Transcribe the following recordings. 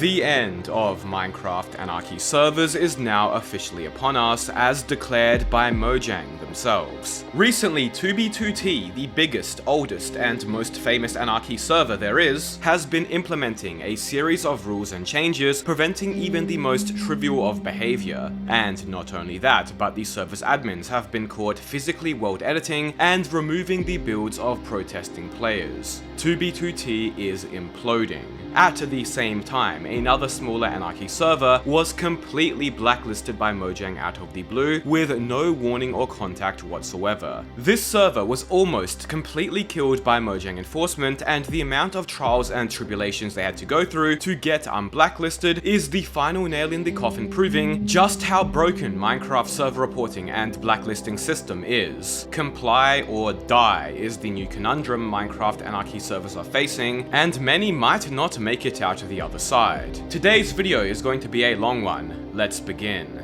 The end of Minecraft Anarchy servers is now officially upon us, as declared by Mojang themselves. Recently, 2b2t, the biggest, oldest, and most famous Anarchy server there is, has been implementing a series of rules and changes preventing even the most trivial of behavior. And not only that, but the server's admins have been caught physically world editing and removing the builds of protesting players. 2b2t is imploding. At the same time, another smaller Anarchy server was completely blacklisted by Mojang out of the blue with no warning or contact whatsoever. This server was almost completely killed by Mojang enforcement, and the amount of trials and tribulations they had to go through to get unblacklisted is the final nail in the coffin, proving just how broken Minecraft server reporting and blacklisting system is. Comply or die is the new conundrum Minecraft Anarchy servers are facing, and many might not make it out of the other side. Today's video is going to be a long one. Let's begin.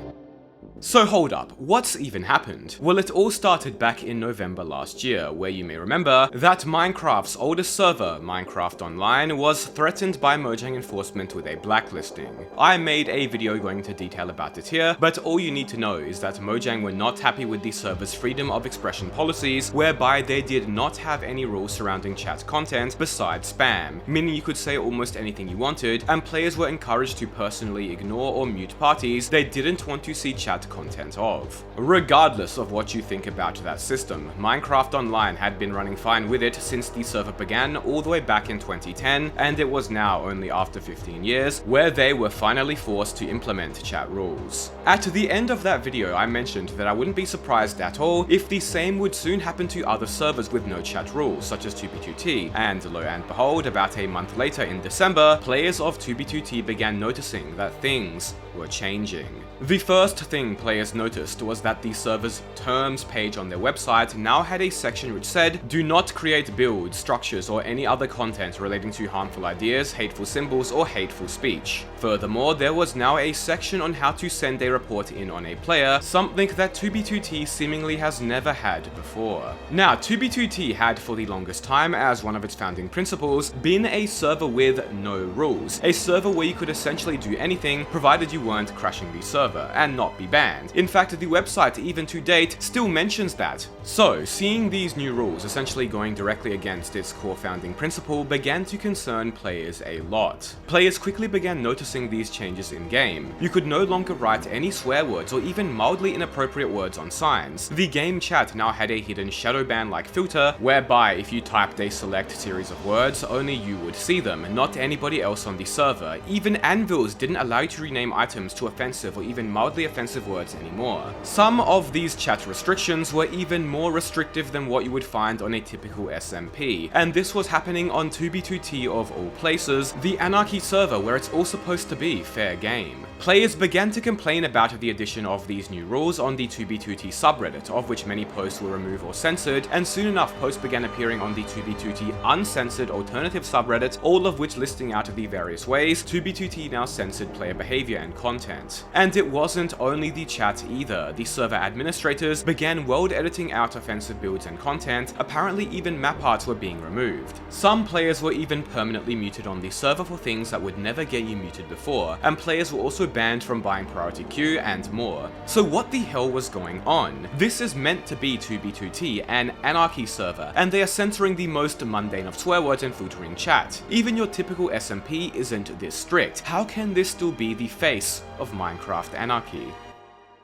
So hold up, what's even happened? Well, it all started back in November last year, where you may remember that Minecraft's oldest server, Minecraft Online, was threatened by Mojang enforcement with a blacklisting. I made a video going into detail about it here, but all you need to know is that Mojang were not happy with the server's freedom of expression policies, whereby they did not have any rules surrounding chat content besides spam, meaning you could say almost anything you wanted, and players were encouraged to personally ignore or mute parties they didn't want to see chat content of. Regardless of what you think about that system, Minecraft Online had been running fine with it since the server began all the way back in 2010, and it was now only after 15 years where they were finally forced to implement chat rules. At the end of that video, I mentioned that I wouldn't be surprised at all if the same would soon happen to other servers with no chat rules, such as 2b2t, and lo and behold, about a month later in December, players of 2b2t began noticing that things were changing. The first thing players noticed was that the server's terms page on their website now had a section which said, "Do not create builds, structures, or any other content relating to harmful ideas, hateful symbols, or hateful speech." Furthermore, there was now a section on how to send a report in on a player, something that 2b2t seemingly has never had before. Now, 2b2t had for the longest time, as one of its founding principles, been a server with no rules, a server where you could essentially do anything provided you weren't crashing the server and not be banned. In fact, the website, even to date, still mentions that. So, seeing these new rules essentially going directly against its core founding principle began to concern players a lot. Players quickly began noticing these changes in-game. You could no longer write any swear words or even mildly inappropriate words on signs. The game chat now had a hidden shadow ban-like filter, whereby if you typed a select series of words, only you would see them, not anybody else on the server. Even anvils didn't allow you to rename items to offensive or even mildly offensive words anymore. Some of these chat restrictions were even more restrictive than what you would find on a typical SMP, and this was happening on 2b2t of all places, the Anarchy server where it's all supposed to be fair game. Players began to complain about the addition of these new rules on the 2b2t subreddit, of which many posts were removed or censored, and soon enough posts began appearing on the 2b2t uncensored alternative subreddit, all of which listing out the various ways 2b2t now censored player behavior and content. And it wasn't only the chat either. The server administrators began world editing out offensive builds and content, apparently even map arts were being removed. Some players were even permanently muted on the server for things that would never get you muted before, and players were also banned from buying priority queue and more. So what the hell was going on? This is meant to be 2b2t, an Anarchy server, and they are censoring the most mundane of swear words and filtering chat. Even your typical SMP isn't this strict. How can this still be the face of Minecraft Anarchy?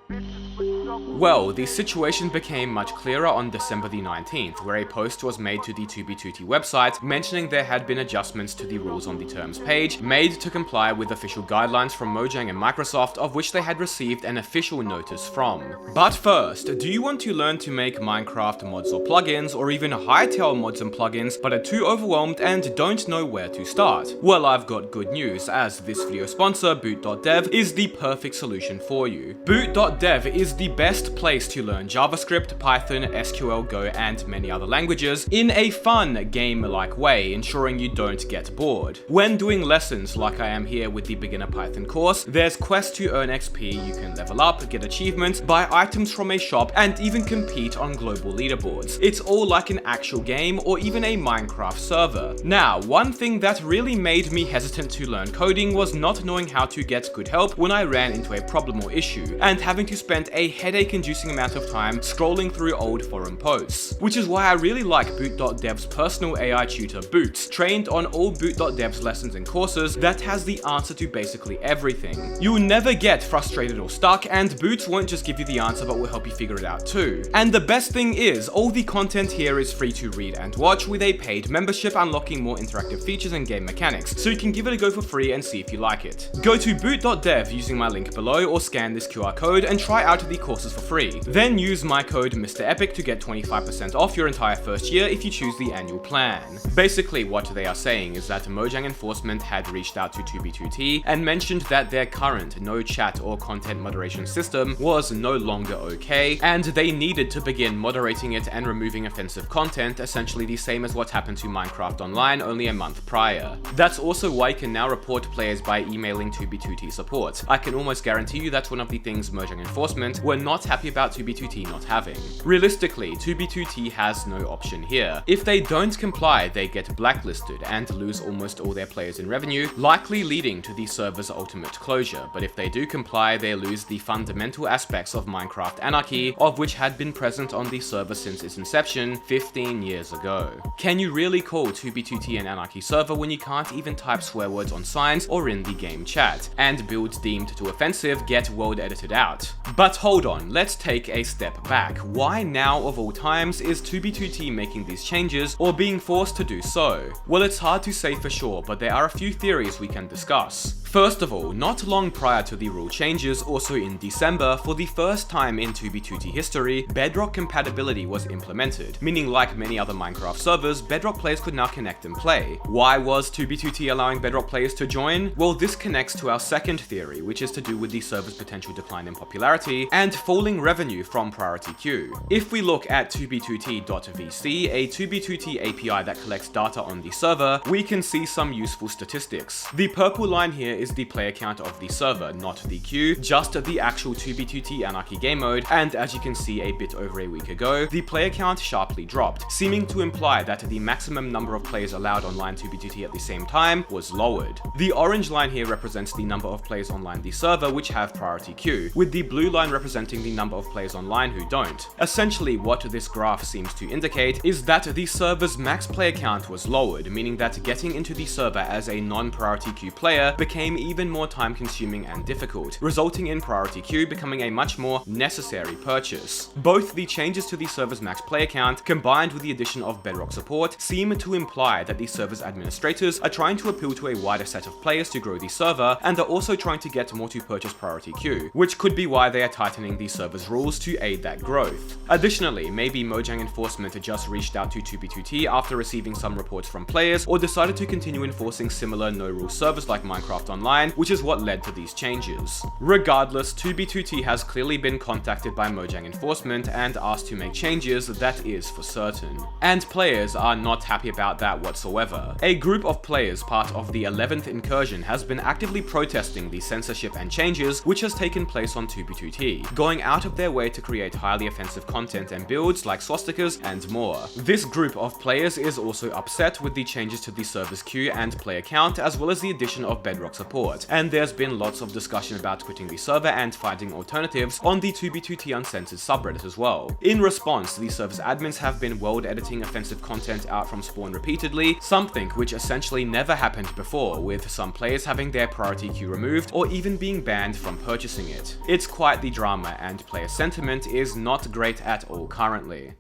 Well, the situation became much clearer on December the 19th, where a post was made to the 2b2t website mentioning there had been adjustments to the rules on the terms page made to comply with official guidelines from Mojang and Microsoft, of which they had received an official notice from. But first, do you want to learn to make Minecraft mods or plugins, or even hightail mods and plugins, but are too overwhelmed and don't know where to start? Well, I've got good news, as this video sponsor, boot.dev, is the perfect solution for you. Boot.dev is the best best place to learn JavaScript, Python, SQL, Go, and many other languages in a fun, game-like way, ensuring you don't get bored. When doing lessons like I am here with the beginner Python course, there's quests to earn XP, you can level up, get achievements, buy items from a shop, and even compete on global leaderboards. It's all like an actual game or even a Minecraft server. Now, one thing that really made me hesitant to learn coding was not knowing how to get good help when I ran into a problem or issue, and having to spend a headache-inducing amount of time scrolling through old forum posts. Which is why I really like boot.dev's personal AI tutor Boots, trained on all boot.dev's lessons and courses, that has the answer to basically everything. You'll never get frustrated or stuck, and Boots won't just give you the answer but will help you figure it out too. And the best thing is, all the content here is free to read and watch, with a paid membership unlocking more interactive features and game mechanics, so you can give it a go for free and see if you like it. Go to boot.dev using my link below or scan this QR code and try out the courses for free. Then use my code MrEpic to get 25% off your entire first year if you choose the annual plan. Basically what they are saying is that Mojang enforcement had reached out to 2b2t and mentioned that their current no chat or content moderation system was no longer okay, and they needed to begin moderating it and removing offensive content, essentially the same as what happened to Minecraft Online only a month prior. That's also why you can now report players by emailing 2b2t support. I can almost guarantee you that's one of the things Mojang enforcement were not happy about 2b2t not having. Realistically, 2b2t has no option here. If they don't comply, they get blacklisted and lose almost all their players in revenue, likely leading to the server's ultimate closure. But if they do comply, they lose the fundamental aspects of Minecraft Anarchy, of which had been present on the server since its inception 15 years ago. Can you really call 2b2t an Anarchy server when you can't even type swear words on signs or in the game chat, and builds deemed too offensive get world edited out? But hold on, let's take a step back. Why now of all times is 2b2t making these changes or being forced to do so? Well, it's hard to say for sure, but there are a few theories we can discuss. First of all, not long prior to the rule changes, also in December, for the first time in 2b2t history, Bedrock compatibility was implemented, meaning like many other Minecraft servers, Bedrock players could now connect and play. Why was 2b2t allowing Bedrock players to join? Well, this connects to our second theory, which is to do with the server's potential decline in popularity and falling revenue from priority queue. If we look at 2b2t.vc, a 2b2t API that collects data on the server, we can see some useful statistics. The purple line here is the player count of the server, not the queue, just the actual 2b2t Anarchy game mode, and as you can see a bit over a week ago, the player count sharply dropped, seeming to imply that the maximum number of players allowed online 2b2t at the same time was lowered. The orange line here represents the number of players online the server which have priority queue, with the blue line representing the number of players online who don't. Essentially, what this graph seems to indicate is that the server's max player count was lowered, meaning that getting into the server as a non-priority queue player became even more time-consuming and difficult, resulting in priority queue becoming a much more necessary purchase. Both the changes to the server's max player count, combined with the addition of Bedrock support, seem to imply that the server's administrators are trying to appeal to a wider set of players to grow the server, and are also trying to get more to purchase priority queue, which could be why they are tightening the server's rules to aid that growth. Additionally, maybe Mojang enforcement just reached out to 2b2t after receiving some reports from players, or decided to continue enforcing similar no-rule servers like Minecraft Online, which is what led to these changes. Regardless, 2b2t has clearly been contacted by Mojang enforcement and asked to make changes, that is for certain. And players are not happy about that whatsoever. A group of players part of the 11th incursion has been actively protesting the censorship and changes which has taken place on 2b2t, going out of their way to create highly offensive content and builds like swastikas and more. This group of players is also upset with the changes to the server's queue and player count, as well as the addition of Bedrock support, and there's been lots of discussion about quitting the server and finding alternatives on the 2b2t Uncensored subreddit as well. In response, the server's admins have been world editing offensive content out from spawn repeatedly, something which essentially never happened before, with some players having their priority queue removed or even being banned from purchasing it. It's quite the drama, and player sentiment is not great at all currently.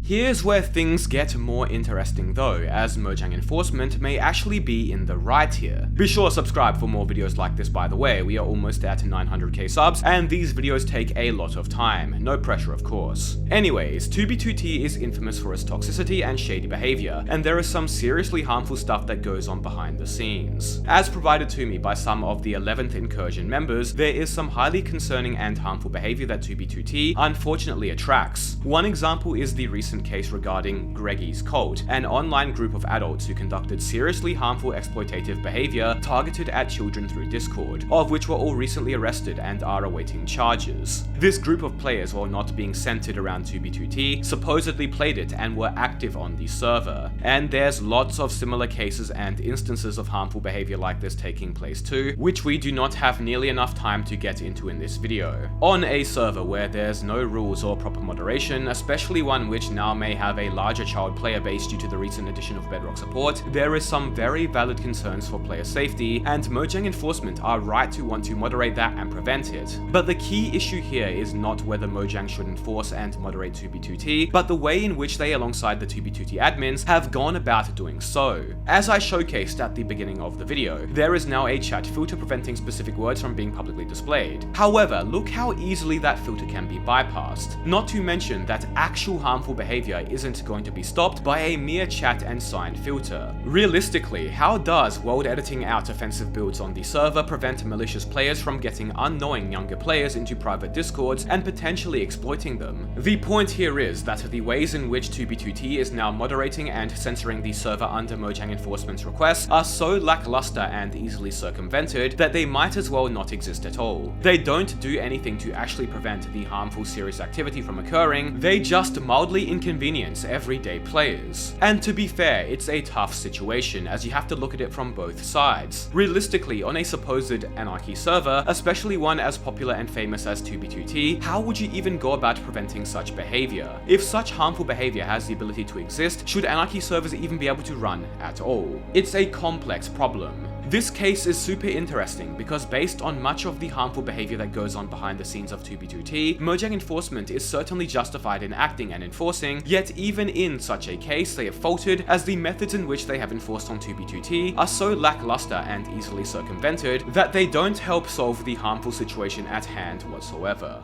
Here's where things get more interesting though, as Mojang enforcement may actually be in the right here. Be sure to subscribe for more videos like this, by the way. We are almost at 900k subs, and these videos take a lot of time. No pressure, of course. Anyways, 2B2T is infamous for its toxicity and shady behavior, and there is some seriously harmful stuff that goes on behind the scenes. As provided to me by some of the 11th Incursion members, there is some highly concerning and harmful behavior that 2B2T unfortunately attracts. One example is the recent case regarding Greggy's Cult, an online group of adults who conducted seriously harmful exploitative behavior targeted at children through Discord, of which were all recently arrested and are awaiting charges. This group of players, while not being centered around 2B2T, supposedly played it and were active on the server. And there's lots of similar cases and instances of harmful behavior like this taking place too, which we do not have nearly enough time to get into in this video. On a server where there's no rules or proper moderation, especially one which now may have a larger child player base due to the recent addition of Bedrock support, there is some very valid concerns for player safety, and Mojang enforcement are right to want to moderate that and prevent it. But the key issue here is not whether Mojang should enforce and moderate 2B2T, but the way in which they, alongside the 2B2T admins, have gone about doing so. As I showcased at the beginning of the video, there is now a chat filter preventing specific words from being publicly displayed. However, look how easily that filter can be bypassed. Not to mention that actual harmful behavior isn't going to be stopped by a mere chat and sign filter. Realistically, how does world editing out offensive builds on the server prevent malicious players from getting unknowing younger players into private discords and potentially exploiting them? The point here is that the ways in which 2B2T is now moderating and censoring the server under Mojang enforcement's requests are so lackluster and easily circumvented that they might as well not exist at all. They don't do anything to actually prevent the harmful serious activity from occurring, they just mildly inconvenience everyday players. And to be fair, it's a tough situation as you have to look at it from both sides. Realistically, on a supposed Anarchy server, especially one as popular and famous as 2B2T, how would you even go about preventing such behavior? If such harmful behavior has the ability to exist, should Anarchy servers even be able to run at all? It's a complex problem. This case is super interesting because based on much of the harmful behavior that goes on behind the scenes of 2B2T, Mojang enforcement is certainly justified in acting and enforcing, yet even in such a case they have faltered as the methods in which they have enforced on 2B2T are so lackluster and easily circumvented that they don't help solve the harmful situation at hand whatsoever.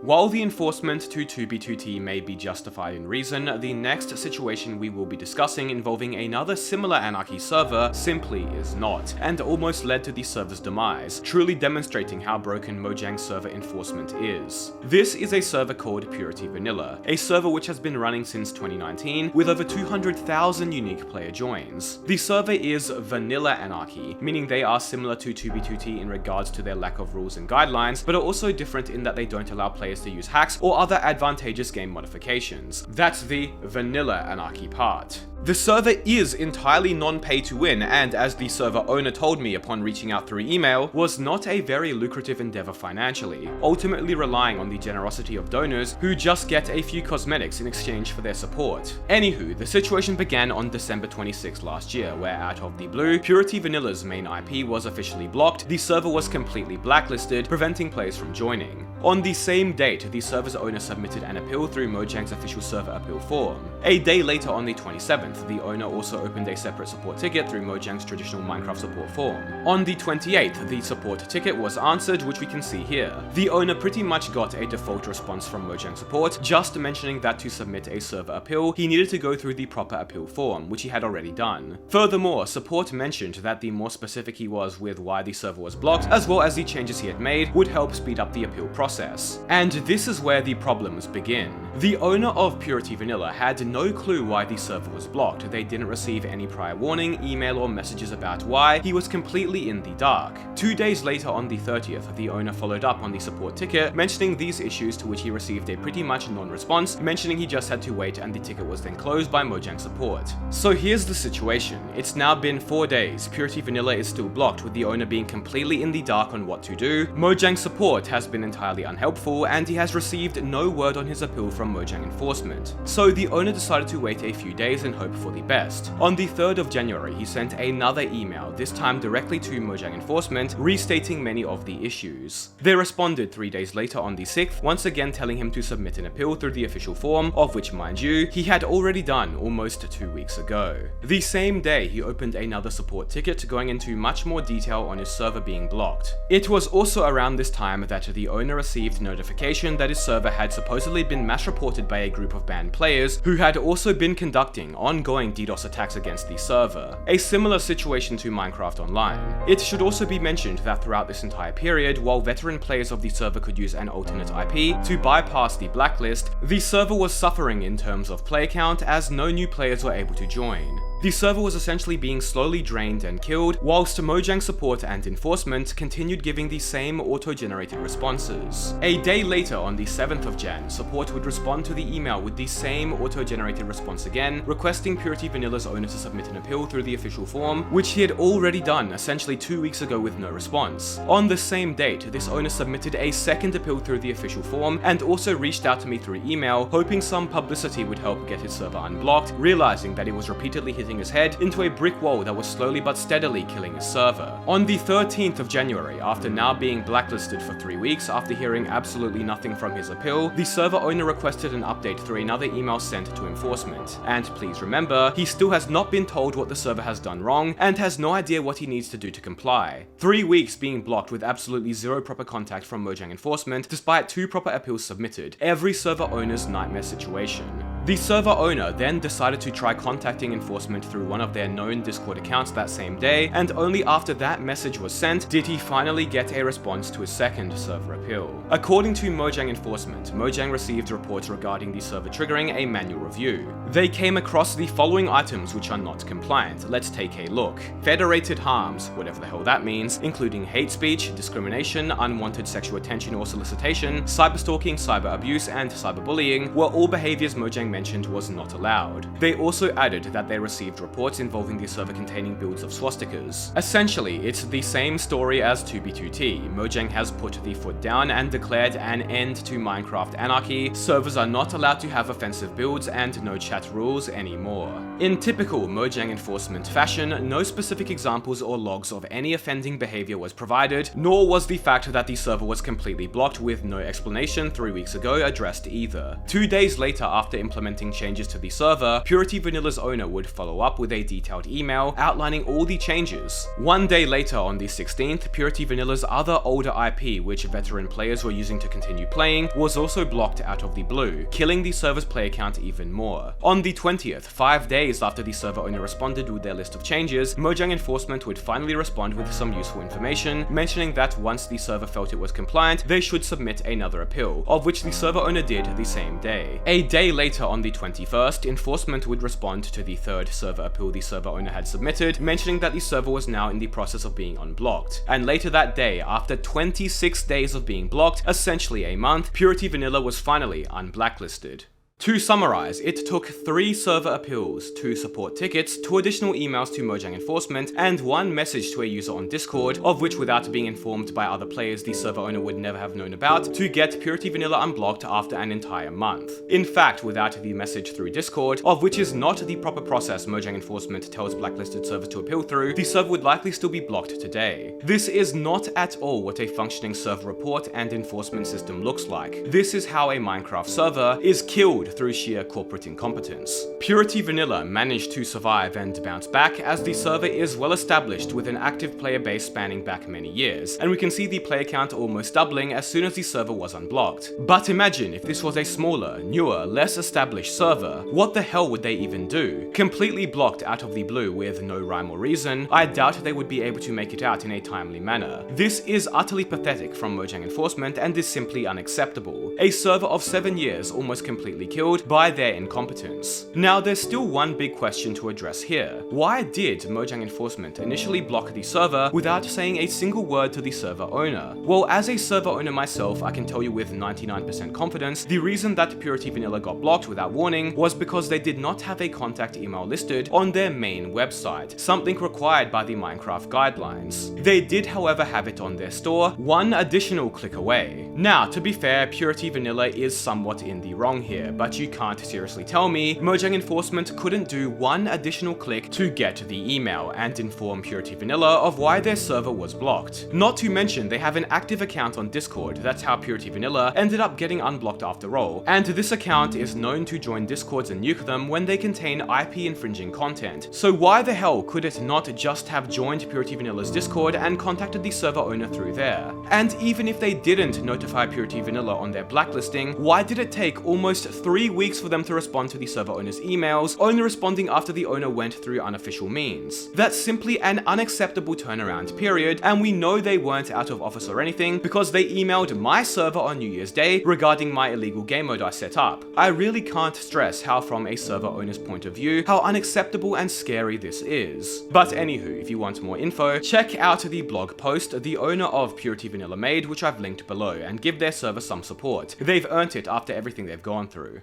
While the enforcement to 2B2T may be justified in reason, the next situation we will be discussing involving another similar Anarchy server simply is not, and almost led to the server's demise, truly demonstrating how broken Mojang's server enforcement is. This is a server called PurityVanilla, a server which has been running since 2019 with over 200,000 unique player joins. The server is Vanilla Anarchy, meaning they are similar to 2B2T in regards to their lack of rules and guidelines, but are also different in that they don't allow players to use hacks or other advantageous game modifications. That's the Vanilla Anarchy part. The server is entirely non-pay to win, and as the server owner told me upon reaching out through email, was not a very lucrative endeavor financially, ultimately relying on the generosity of donors who just get a few cosmetics in exchange for their support. Anywho, the situation began on December 26 last year, where out of the blue, PurityVanilla's main IP was officially blocked, the server was completely blacklisted, preventing players from joining. On the same date, the server's owner submitted an appeal through Mojang's official server appeal form. A day later, on the 27th, the owner also opened a separate support ticket through Mojang's traditional Minecraft support form. On the 28th, the support ticket was answered, which we can see here. The owner pretty much got a default response from Mojang support, just mentioning that to submit a server appeal, he needed to go through the proper appeal form, which he had already done. Furthermore, support mentioned that the more specific he was with why the server was blocked, as well as the changes he had made, would help speed up the appeal process. And this is where the problems begin. The owner of PurityVanilla had no clue why the server was blocked. They didn't receive any prior warning, email, or messages about why. He was completely in the dark. 2 days later, on the 30th, the owner followed up on the support ticket, mentioning these issues, to which he received a pretty much non-response, mentioning he just had to wait, and the ticket was then closed by Mojang support. So here's the situation. It's now been 4 days. PurityVanilla is still blocked, with the owner being completely in the dark on what to do. Mojang support has been entirely unhelpful, and he has received no word on his appeal from Mojang enforcement. So the owner decided to wait a few days and hope hope for the best. On the 3rd of January, he sent another email, this time directly to Mojang Enforcement, restating many of the issues. They responded 3 days later on the 6th, once again telling him to submit an appeal through the official form, of which, mind you, he had already done almost 2 weeks ago. The same day, he opened another support ticket going into much more detail on his server being blocked. It was also around this time that the owner received notification that his server had supposedly been mass reported by a group of banned players who had also been conducting ongoing DDoS attacks against the server. A similar situation to Minecraft Online. It should also be mentioned that throughout this entire period, while veteran players of the server could use an alternate IP to bypass the blacklist, the server was suffering in terms of player count as no new players were able to join. The server was essentially being slowly drained and killed, whilst Mojang support and enforcement continued giving the same auto-generated responses. A day later, on the 7th of Jan, support would respond to the email with the same auto-generated response again, requesting PurityVanilla's owner to submit an appeal through the official form, which he had already done essentially 2 weeks ago with no response. On the same date, this owner submitted a second appeal through the official form and also reached out to me through email, hoping some publicity would help get his server unblocked, realizing that it was repeatedly hitting his head into a brick wall that was slowly but steadily killing his server. On the 13th of January, after now being blacklisted for 3 weeks after hearing absolutely nothing from his appeal, the server owner requested an update through another email sent to enforcement. And please remember, he still has not been told what the server has done wrong and has no idea what he needs to do to comply. 3 weeks being blocked with absolutely zero proper contact from Mojang Enforcement despite 2 proper appeals submitted. Every server owner's nightmare situation. The server owner then decided to try contacting enforcement through one of their known Discord accounts that same day, and only after that message was sent did he finally get a response to his second server appeal. According to Mojang Enforcement, Mojang received reports regarding the server triggering a manual review. They came across the following items which are not compliant. Let's take a look. Federated harms, whatever the hell that means, including hate speech, discrimination, unwanted sexual attention or solicitation, cyberstalking, cyber abuse, and cyberbullying were all behaviors Mojang mentioned was not allowed. They also added that they received reports involving the server containing builds of swastikas. Essentially, it's the same story as 2B2T. Mojang has put the foot down and declared an end to Minecraft Anarchy. Servers are not allowed to have offensive builds and no chat rules anymore. In typical Mojang Enforcement fashion, no specific examples or logs of any offending behavior was provided, nor was the fact that the server was completely blocked with no explanation 3 weeks ago addressed either. 2 days later, after implementing changes to the server, PurityVanilla's owner would follow up with a detailed email outlining all the changes. 1 day later, on the 16th, PurityVanilla's other older IP, which veteran players were using to continue playing, was also blocked out of the blue, killing the server's player count even more. On the 20th, 5 days after the server owner responded with their list of changes, Mojang Enforcement would finally respond with some useful information, mentioning that once the server felt it was compliant, they should submit another appeal, of which the server owner did the same day. A day later, on the 21st, enforcement would respond to the third server appeal the server owner had submitted, mentioning that the server was now in the process of being unblocked. And later that day, after 26 days of being blocked, essentially a month, PurityVanilla was finally unblacklisted. To summarize, it took 3 server appeals, 2 support tickets, 2 additional emails to Mojang Enforcement, and 1 message to a user on Discord, of which without being informed by other players the server owner would never have known about, to get PurityVanilla unblocked after an entire month. In fact, without the message through Discord, of which is not the proper process Mojang Enforcement tells blacklisted servers to appeal through, the server would likely still be blocked today. This is not at all what a functioning server report and enforcement system looks like. This is how a Minecraft server is killed through sheer corporate incompetence. PurityVanilla managed to survive and bounce back as the server is well established with an active player base spanning back many years, and we can see the player count almost doubling as soon as the server was unblocked. But imagine if this was a smaller, newer, less established server, what the hell would they even do? Completely blocked out of the blue with no rhyme or reason, I doubt they would be able to make it out in a timely manner. This is utterly pathetic from Mojang Enforcement and is simply unacceptable. A server of 7 years almost completely killed by their incompetence. Now there's still one big question to address here. Why did Mojang Enforcement initially block the server without saying a single word to the server owner? Well, as a server owner myself, I can tell you with 99% confidence, the reason that PurityVanilla got blocked without warning was because they did not have a contact email listed on their main website, something required by the Minecraft guidelines. They did, however, have it on their store, one additional click away. Now, to be fair, PurityVanilla is somewhat in the wrong here, but but you can't seriously tell me Mojang enforcement couldn't do one additional click to get the email and inform PurityVanilla of why their server was blocked. Not to mention, they have an active account on Discord. That's how PurityVanilla ended up getting unblocked after all, and this account is known to join Discords and nuke them when they contain IP infringing content. So why the hell could it not just have joined PurityVanilla's Discord and contacted the server owner through there? And even if they didn't notify PurityVanilla on their blacklisting, why did it take almost 3 weeks for them to respond to the server owner's emails, only responding after the owner went through unofficial means? That's simply an unacceptable turnaround period, and we know they weren't out of office or anything because they emailed my server on New Year's Day regarding my illegal game mode I set up. I really can't stress how, from a server owner's point of view, how unacceptable and scary this is. But anywho, if you want more info, check out the blog post the owner of PurityVanilla made, which I've linked below, and give their server some support. They've earned it after everything they've gone through.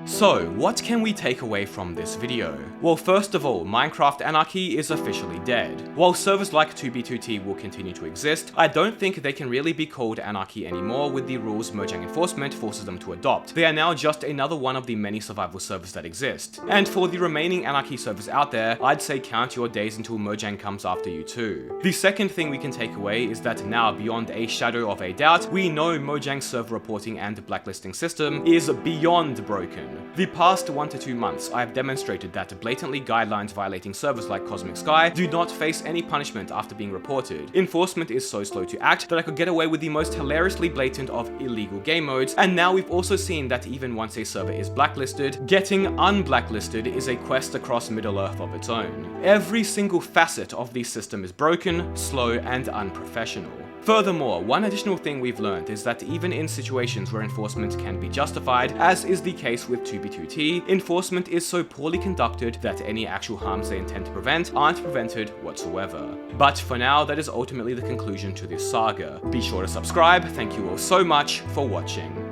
So, what can we take away from this video? Well, first of all, Minecraft Anarchy is officially dead. While servers like 2b2t will continue to exist, I don't think they can really be called Anarchy anymore with the rules Mojang enforcement forces them to adopt. They are now just another one of the many survival servers that exist. And for the remaining Anarchy servers out there, I'd say count your days until Mojang comes after you too. The second thing we can take away is that now, beyond a shadow of a doubt, we know Mojang's server reporting and blacklisting system is beyond broken. The past 1 to 2 months, I have demonstrated that blatantly guidelines violating servers like Cosmic Sky do not face any punishment after being reported. Enforcement is so slow to act that I could get away with the most hilariously blatant of illegal game modes, and now we've also seen that even once a server is blacklisted, getting unblacklisted is a quest across Middle-earth of its own. Every single facet of the system is broken, slow, and unprofessional. Furthermore, one additional thing we've learned is that even in situations where enforcement can be justified, as is the case with 2b2t, enforcement is so poorly conducted that any actual harms they intend to prevent aren't prevented whatsoever. But for now, that is ultimately the conclusion to this saga. Be sure to subscribe. Thank you all so much for watching.